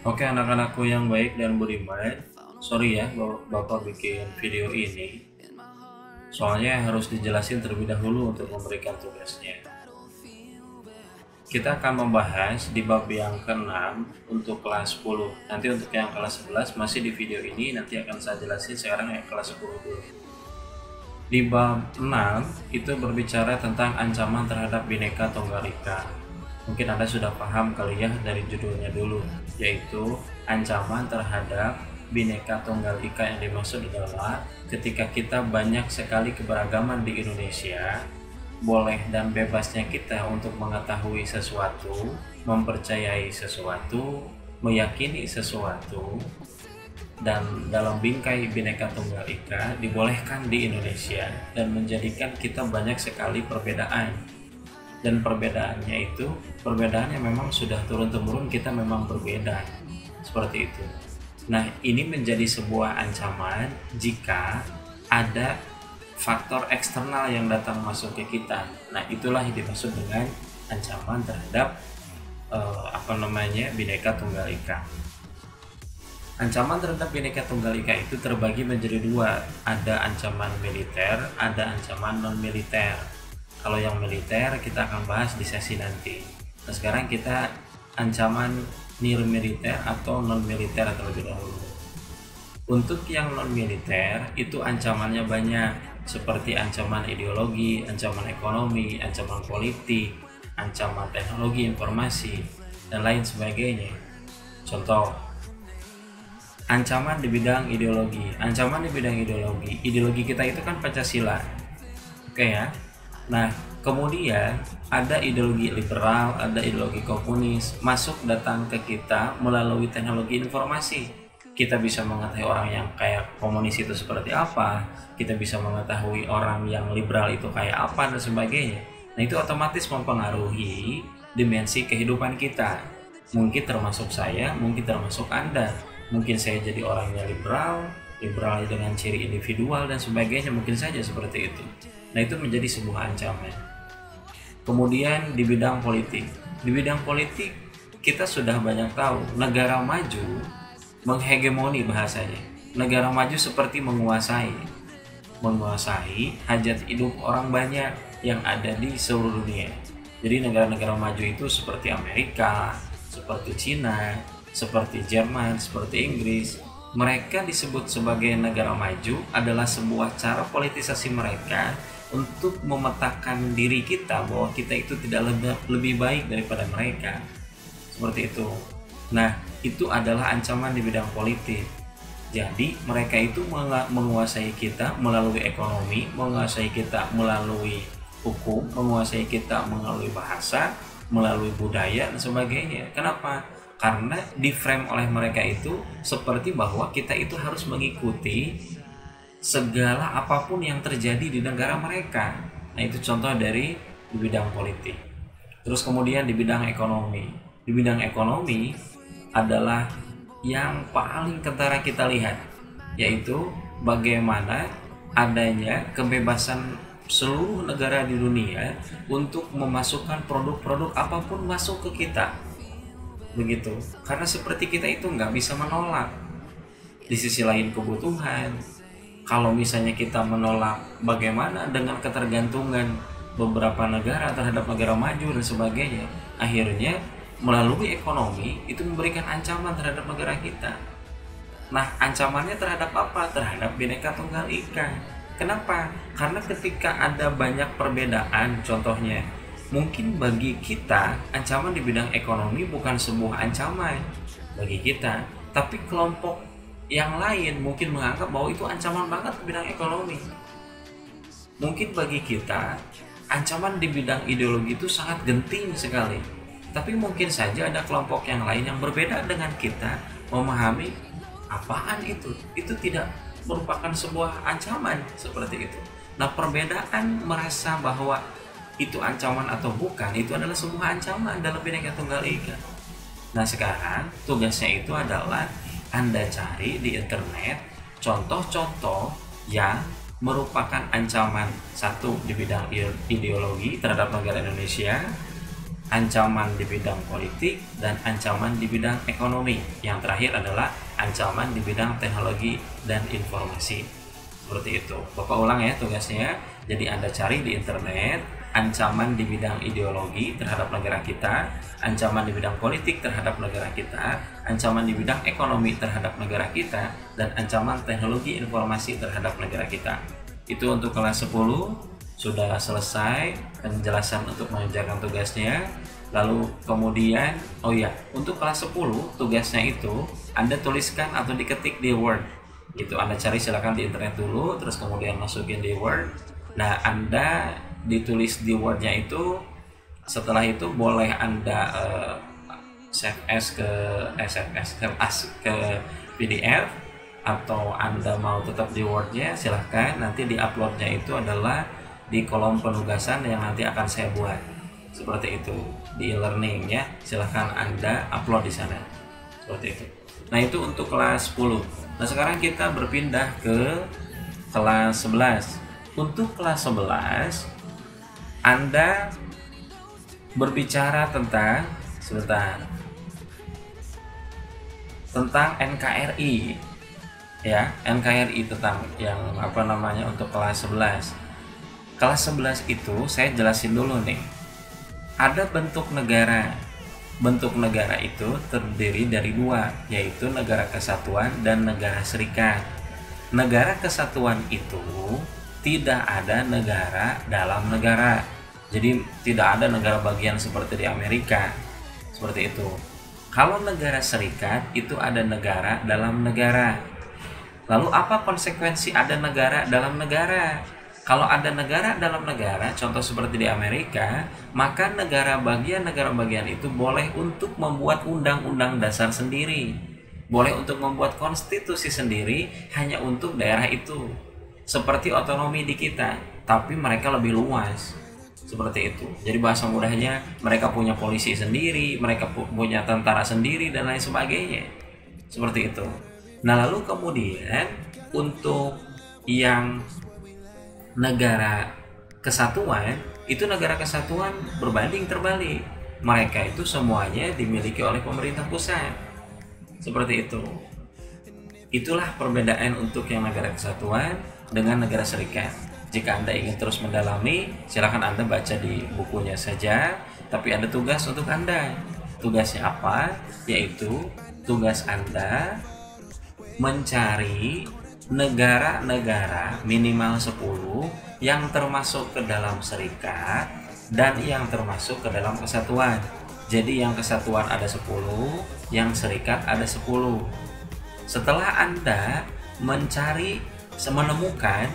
Oke anak-anakku yang baik dan budiman, sorry ya Bapak bikin video ini, soalnya harus dijelasin terlebih dahulu untuk memberikan tugasnya. Kita akan membahas di bab yang ke-6 untuk kelas 10. Nanti untuk yang kelas 11 masih di video ini, nanti akan saya jelasin sekarang yang kelas 10 dulu. Di bab 6 itu berbicara tentang ancaman terhadap Bhinneka Tunggal Ika. Mungkin Anda sudah paham kali ya dari judulnya dulu, yaitu ancaman terhadap Bhinneka Tunggal Ika yang dimaksud adalah ketika kita banyak sekali keberagaman di Indonesia, boleh dan bebasnya kita untuk mengetahui sesuatu, mempercayai sesuatu, meyakini sesuatu, dan dalam bingkai Bhinneka Tunggal Ika dibolehkan di Indonesia dan menjadikan kita banyak sekali perbedaan. Dan perbedaannya memang sudah turun-temurun, kita memang berbeda seperti itu. Nah, ini menjadi sebuah ancaman jika ada faktor eksternal yang datang masuk ke kita. Nah, itulah yang dimaksud dengan ancaman terhadap Bhinneka Tunggal Ika. Ancaman terhadap Bhinneka Tunggal Ika itu terbagi menjadi dua, ada ancaman militer, ada ancaman non militer. Kalau yang militer kita akan bahas di sesi nanti. Nah, sekarang kita ancaman near militer atau non militer terlebih dahulu. Untuk yang non militer itu ancamannya banyak, seperti ancaman ideologi, ancaman ekonomi, ancaman politik, ancaman teknologi informasi, dan lain sebagainya. Contoh, ancaman di bidang ideologi. Ancaman di bidang ideologi kita itu kan Pancasila. Oke ya. Nah, kemudian ada ideologi liberal, ada ideologi komunis masuk datang ke kita melalui teknologi informasi. Kita bisa mengetahui orang yang kayak komunis itu seperti apa, kita bisa mengetahui orang yang liberal itu kayak apa dan sebagainya. Nah, itu otomatis mempengaruhi dimensi kehidupan kita. Mungkin termasuk saya, mungkin termasuk Anda. Mungkin saya jadi orangnya liberal dengan ciri individual dan sebagainya, mungkin saja seperti itu. Nah, itu menjadi sebuah ancaman. Kemudian di bidang politik. Di bidang politik kita sudah banyak tahu negara maju menghegemoni bahasanya. Negara maju seperti menguasai hajat hidup orang banyak yang ada di seluruh dunia. Jadi negara-negara maju itu seperti Amerika, seperti Cina, seperti Jerman, seperti Inggris. Mereka disebut sebagai negara maju adalah sebuah cara politisasi mereka untuk memetakan diri kita bahwa kita itu tidak lebih baik daripada mereka. Seperti itu. Nah, itu adalah ancaman di bidang politik. Jadi, mereka itu menguasai kita melalui ekonomi, menguasai kita melalui hukum, menguasai kita melalui bahasa, melalui budaya, dan sebagainya. Kenapa? Karena di frame oleh mereka itu seperti bahwa kita itu harus mengikuti segala apapun yang terjadi di negara mereka. Nah, itu contoh dari di bidang politik. Terus kemudian di bidang ekonomi. Di bidang ekonomi adalah yang paling kentara kita lihat, yaitu bagaimana adanya kebebasan seluruh negara di dunia untuk memasukkan produk-produk apapun masuk ke kita. Begitu, karena seperti kita itu nggak bisa menolak. Di sisi lain kebutuhan, kalau misalnya kita menolak, bagaimana dengan ketergantungan beberapa negara terhadap negara maju dan sebagainya, akhirnya melalui ekonomi itu memberikan ancaman terhadap negara kita. Nah, ancamannya terhadap apa? Terhadap Bhinneka Tunggal Ika. Kenapa? Karena ketika ada banyak perbedaan, contohnya mungkin bagi kita ancaman di bidang ekonomi bukan sebuah ancaman bagi kita, tapi kelompok yang lain mungkin menganggap bahwa itu ancaman banget di bidang ekonomi. Mungkin bagi kita ancaman di bidang ideologi itu sangat genting sekali, tapi mungkin saja ada kelompok yang lain yang berbeda dengan kita memahami apaan itu tidak merupakan sebuah ancaman seperti itu. Nah, perbedaan merasa bahwa itu ancaman atau bukan, itu adalah sebuah ancaman dalam Bhinneka Tunggal Ika. Nah, sekarang tugasnya itu adalah Anda cari di internet contoh-contoh yang merupakan ancaman, satu di bidang ideologi terhadap negara Indonesia, ancaman di bidang politik, dan ancaman di bidang ekonomi. Yang terakhir adalah ancaman di bidang teknologi dan informasi. Seperti itu. Bapak ulang ya tugasnya. Jadi Anda cari di internet ancaman di bidang ideologi terhadap negara kita, ancaman di bidang politik terhadap negara kita, ancaman di bidang ekonomi terhadap negara kita, dan ancaman teknologi informasi terhadap negara kita. Itu untuk kelas 10 sudah selesai penjelasan untuk mengerjakan tugasnya. Lalu kemudian untuk kelas 10 tugasnya itu Anda tuliskan atau diketik di Word gitu. Anda cari silakan di internet dulu, terus kemudian masukin di Word. Nah, Anda ditulis di Word-nya itu, setelah itu boleh Anda save as ke PDF, atau Anda mau tetap di Word-nya silahkan. Nanti di upload-nya itu adalah di kolom penugasan yang nanti akan saya buat. Seperti itu di e-learning ya, silahkan Anda upload di sana. Seperti itu. Nah, itu untuk kelas 10. Nah, sekarang kita berpindah ke kelas 11. Untuk kelas 11 Anda berbicara tentang NKRI ya, NKRI tentang yang untuk kelas 11. Kelas 11 itu saya jelasin dulu nih. Ada bentuk negara. Bentuk negara itu terdiri dari dua, yaitu negara kesatuan dan negara serikat. Negara kesatuan itu tidak ada negara dalam negara. Jadi tidak ada negara bagian seperti di Amerika. Seperti itu. Kalau negara serikat itu ada negara dalam negara. Lalu apa konsekuensi ada negara dalam negara? Kalau ada negara dalam negara, contoh seperti di Amerika, maka negara bagian itu boleh untuk membuat undang-undang dasar sendiri, boleh untuk membuat konstitusi sendiri hanya untuk daerah itu. Seperti otonomi di kita, tapi mereka lebih luas. Seperti itu. Jadi bahasa mudahnya, mereka punya polisi sendiri, mereka punya tentara sendiri, dan lain sebagainya. Seperti itu. Nah, lalu kemudian untuk yang negara kesatuan, itu negara kesatuan berbanding terbalik. Mereka itu semuanya dimiliki oleh pemerintah pusat. Seperti itu. Itulah perbedaan untuk yang negara kesatuan dengan negara serikat. Jika Anda ingin terus mendalami, silakan Anda baca di bukunya saja. Tapi ada tugas untuk Anda. Tugasnya apa? Yaitu tugas Anda mencari negara-negara minimal 10 yang termasuk ke dalam serikat dan yang termasuk ke dalam kesatuan. Jadi yang kesatuan ada 10, yang serikat ada 10. Setelah Anda menemukan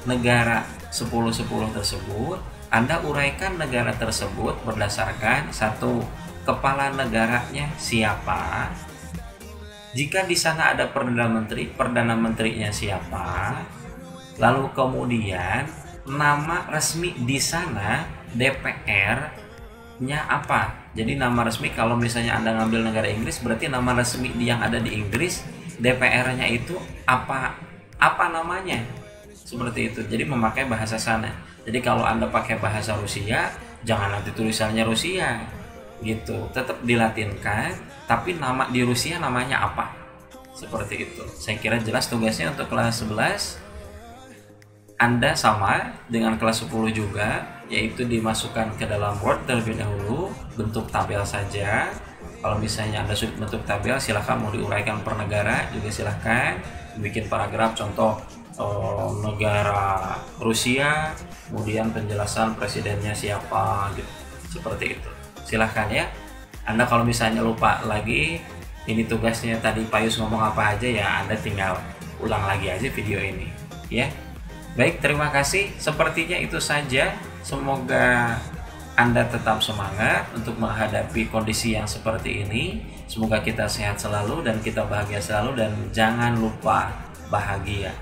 negara 10-10 tersebut, Anda uraikan negara tersebut berdasarkan satu, kepala negaranya siapa. Jika di sana ada perdana menterinya siapa. Lalu kemudian nama resmi di sana DPR-nya apa. Jadi nama resmi, kalau misalnya Anda ngambil negara Inggris, berarti nama resmi yang ada di Inggris, DPR-nya itu apa namanya. Seperti itu. Jadi memakai bahasa sana. Jadi kalau Anda pakai bahasa Rusia, jangan nanti tulisannya Rusia gitu, tetap dilatinkan, tapi nama di Rusia namanya apa. Seperti itu. Saya kira jelas tugasnya untuk kelas 11. Anda sama dengan kelas 10 juga, yaitu dimasukkan ke dalam Word terlebih dahulu, bentuk tabel saja. Kalau misalnya Anda sudah bentuk tabel, silahkan mau diuraikan per negara juga silahkan, bikin paragraf contoh negara Rusia, kemudian penjelasan presidennya siapa gitu. Seperti itu. Silahkan ya. Anda kalau misalnya lupa lagi, ini tugasnya tadi Pak Yus ngomong apa aja ya, Anda tinggal ulang lagi aja video ini ya. Baik, terima kasih. Sepertinya itu saja. Semoga Anda tetap semangat untuk menghadapi kondisi yang seperti ini. Semoga kita sehat selalu dan kita bahagia selalu, dan jangan lupa bahagia.